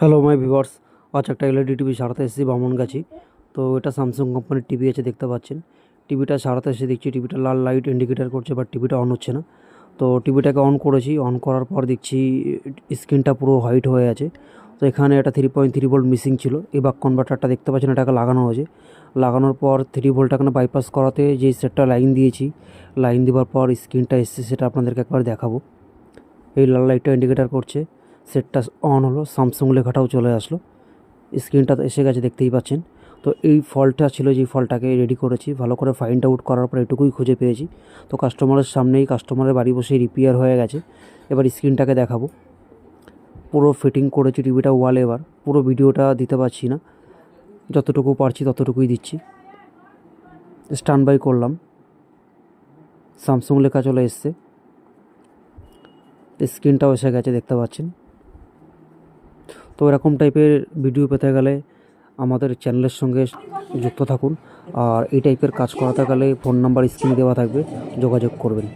Hello my viewers, আজ একটা LED TV সারাতে এসেছি বামনগাছি। তো এটা স্যামসাং কোম্পানির টিভি আছে, দেখতে পাচ্ছেন। টিভিটা সারাতে এসে দেখছি টিভিটা লাল লাইট ইন্ডিকেটার করছে, বাট টিভিটা অন হচ্ছে না। তো টিভিটাকে অন করেছি, অন করার পর দেখছি স্ক্রিনটা পুরো হোয়াইট হয়ে আছে। তো এখানে একটা 3.3 ভোল্ট মিসিং ছিল। এই বাক কনভার্টারটা দেখতে পাচ্ছেন, এটাকে লাগানো হয়েছে। লাগানোর পর 3 ভোল্টটা এখানে বাইপাস করাতে যে সেটটা লাইন দিয়েছি, লাইন দেওয়ার পর স্ক্রিনটা এসছে, সেটা আপনাদেরকে একবার দেখাবো। এই লাল লাইটটা ইন্ডিকেটার করছে, সেটটা অন হলো, স্যামসাং লেখাটাও চলে আসলো, স্ক্রিনটা এসে গেছে, দেখতেই পাচ্ছেন। তো এই ফল্টটা ছিল, যে ফল্টটাকে রেডি করেছি, ভালো করে ফাইন্ড আউট করার পর এটুকুই খুঁজে পেয়েছি। তো কাস্টমারের সামনেই, কাস্টমারের বাড়ি বসেই রিপেয়ার হয়ে গেছে। এবার স্ক্রিনটাকে দেখাবো। পুরো ফিটিং করেছি টিভিটা ওয়ালে। এবার পুরো ভিডিওটা দিতে পারছি না, যতটুকু পারছি ততটুকুই দিচ্ছি। স্ট্যান্ড বাই করলাম, স্যামসাং লেখা চলে এসছে, স্ক্রিনটাও এসে গেছে, দেখতে পাচ্ছেন। তো এরকম টাইপের ভিডিও পেতে গেলে আমাদের চ্যানেলের সঙ্গে যুক্ত থাকুন। আর এই টাইপের কাজ করাতে গেলে ফোন নাম্বার স্ক্রিনে দেওয়া থাকবে, যোগাযোগ করবেন।